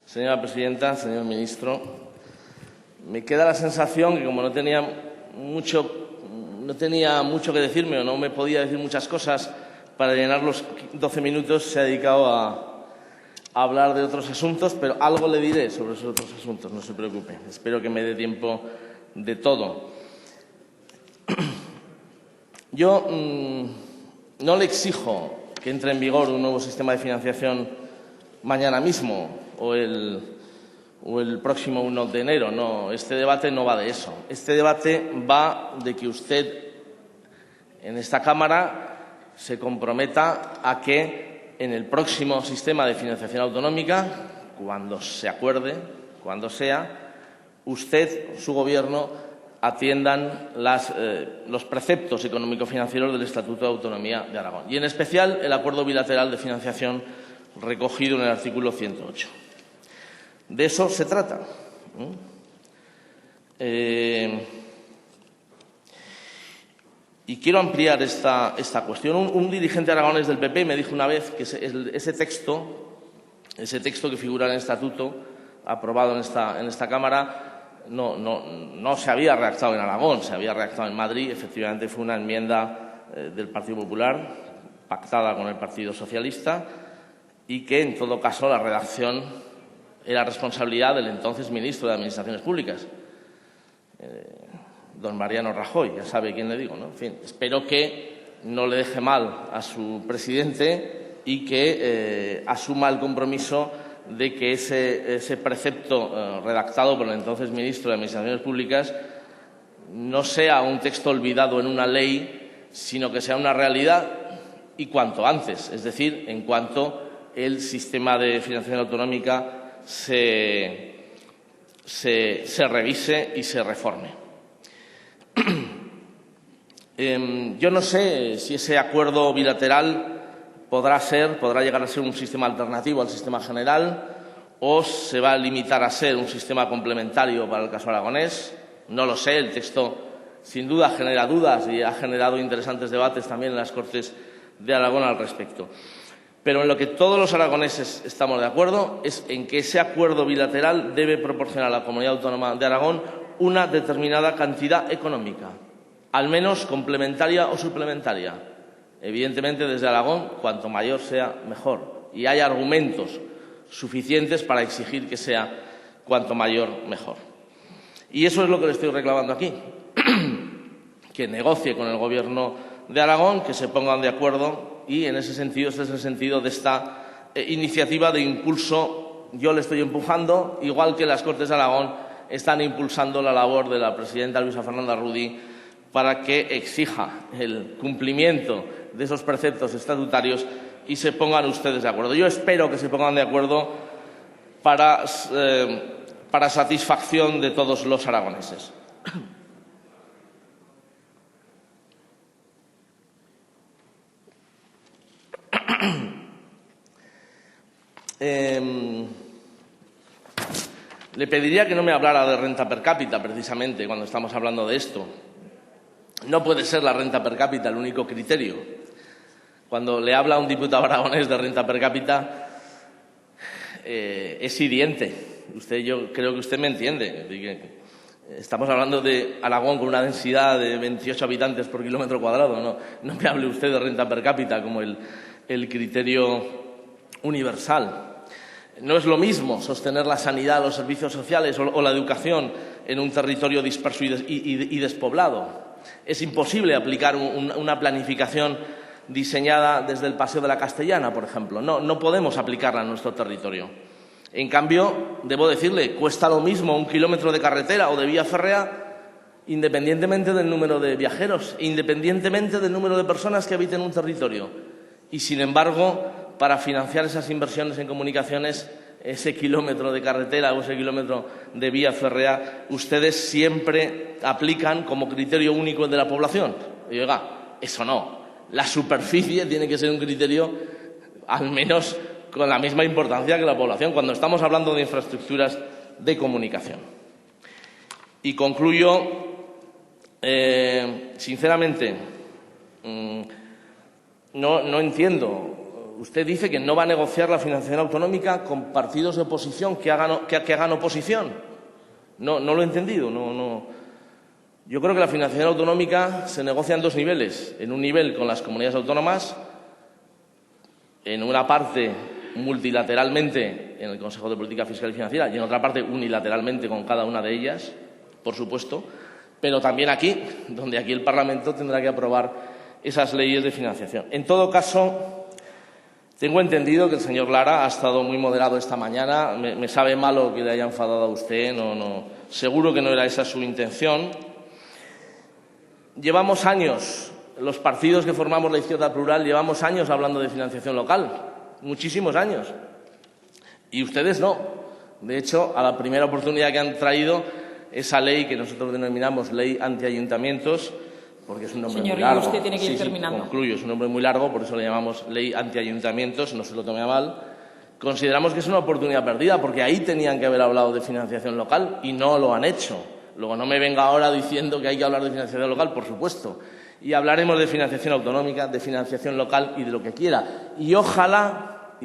Señora presidenta, señor ministro, me queda la sensación que como no tenía mucho que decirme o no me podía decir muchas cosas para llenar los 12 minutos, se ha dedicado a hablar de otros asuntos, pero algo le diré sobre esos otros asuntos, no se preocupe. Espero que me dé tiempo de todo. Yo no le exijo que entre en vigor un nuevo sistema de financiación mañana mismo o el próximo 1 de enero. No, este debate no va de eso. Este debate va de que usted en esta Cámara se comprometa a que en el próximo sistema de financiación autonómica, cuando se acuerde, cuando sea, usted, su Gobierno, atiendan los preceptos económico-financieros del Estatuto de Autonomía de Aragón y, en especial, el acuerdo bilateral de financiación recogido en el artículo 108. De eso se trata. Y quiero ampliar esta cuestión. Un dirigente aragonés del PP me dijo una vez que ese texto que figura en el Estatuto aprobado en esta Cámara no se había redactado en Aragón, se había redactado en Madrid. Efectivamente, fue una enmienda del Partido Popular pactada con el Partido Socialista y que, en todo caso, la redacción era responsabilidad del entonces ministro de Administraciones Públicas, don Mariano Rajoy. Ya sabe quién le digo, ¿no? En fin, espero que no le deje mal a su presidente y que asuma el compromiso de que ese precepto redactado por el entonces ministro de Administraciones Públicas no sea un texto olvidado en una ley, sino que sea una realidad y cuanto antes, es decir, en cuanto el sistema de financiación autonómica se revise y se reforme. Yo no sé si ese acuerdo bilateral podrá llegar a ser un sistema alternativo al sistema general o se va a limitar a ser un sistema complementario para el caso aragonés. No lo sé. El texto, sin duda, genera dudas y ha generado interesantes debates también en las Cortes de Aragón al respecto. Pero en lo que todos los aragoneses estamos de acuerdo es en que ese acuerdo bilateral debe proporcionar a la Comunidad Autónoma de Aragón una determinada cantidad económica, al menos complementaria o suplementaria. Evidentemente, desde Aragón, cuanto mayor sea, mejor. Y hay argumentos suficientes para exigir que sea cuanto mayor, mejor. Y eso es lo que le estoy reclamando aquí, que negocie con el Gobierno de Aragón, que se pongan de acuerdo y, en ese sentido, este es el sentido de esta iniciativa de impulso. Yo le estoy empujando, igual que las Cortes de Aragón están impulsando la labor de la presidenta Luisa Fernanda Rudí para que exija el cumplimiento de esos preceptos estatutarios y se pongan ustedes de acuerdo. Yo espero que se pongan de acuerdo para satisfacción de todos los aragoneses. Le pediría que no me hablara de renta per cápita, precisamente, cuando estamos hablando de esto. No puede ser la renta per cápita el único criterio. Cuando le habla a un diputado aragonés de renta per cápita, es hiriente. Yo creo que usted me entiende. Estamos hablando de Aragón con una densidad de 28 habitantes por kilómetro cuadrado. No me hable usted de renta per cápita como el criterio universal. No es lo mismo sostener la sanidad, los servicios sociales o la educación en un territorio disperso y despoblado. Es imposible aplicar una planificación diseñada desde el Paseo de la Castellana, por ejemplo. No podemos aplicarla en nuestro territorio. En cambio, debo decirle, cuesta lo mismo un kilómetro de carretera o de vía férrea independientemente del número de viajeros, independientemente del número de personas que habiten un territorio. Y, sin embargo, para financiar esas inversiones en comunicaciones, ese kilómetro de carretera o ese kilómetro de vía férrea, ustedes siempre aplican como criterio único el de la población. Y oiga, eso no. La superficie tiene que ser un criterio al menos con la misma importancia que la población cuando estamos hablando de infraestructuras de comunicación. Y concluyo, sinceramente, no entiendo usted dice que no va a negociar la financiación autonómica con partidos de oposición que hagan oposición. No lo he entendido. No. Yo creo que la financiación autonómica se negocia en dos niveles. En un nivel con las comunidades autónomas, en una parte multilateralmente en el Consejo de Política Fiscal y Financiera y en otra parte unilateralmente con cada una de ellas, por supuesto, pero también aquí, donde aquí el Parlamento tendrá que aprobar esas leyes de financiación. En todo caso, tengo entendido que el señor Lara ha estado muy moderado esta mañana. Me sabe malo que le haya enfadado a usted. Seguro que no era esa su intención. Llevamos años, los partidos que formamos la izquierda plural, llevamos años hablando de financiación local, muchísimos años. Y ustedes no. De hecho, a la primera oportunidad que han traído esa ley que nosotros denominamos ley antiayuntamientos, porque es un nombre muy largo. Usted tiene que ir terminando. Concluyo, es un nombre muy largo, por eso le llamamos ley antiayuntamientos, no se lo tome a mal. Consideramos que es una oportunidad perdida, porque ahí tenían que haber hablado de financiación local y no lo han hecho. Luego no me venga ahora diciendo que hay que hablar de financiación local, por supuesto. Y hablaremos de financiación autonómica, de financiación local y de lo que quiera. Y ojalá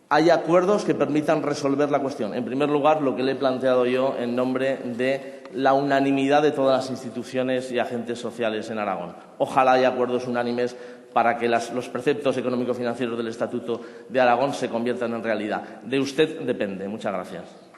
haya acuerdos que permitan resolver la cuestión. En primer lugar, lo que le he planteado yo en nombre de la unanimidad de todas las instituciones y agentes sociales en Aragón. Ojalá haya acuerdos unánimes para que los preceptos económico-financieros del Estatuto de Aragón se conviertan en realidad. De usted depende. Muchas gracias.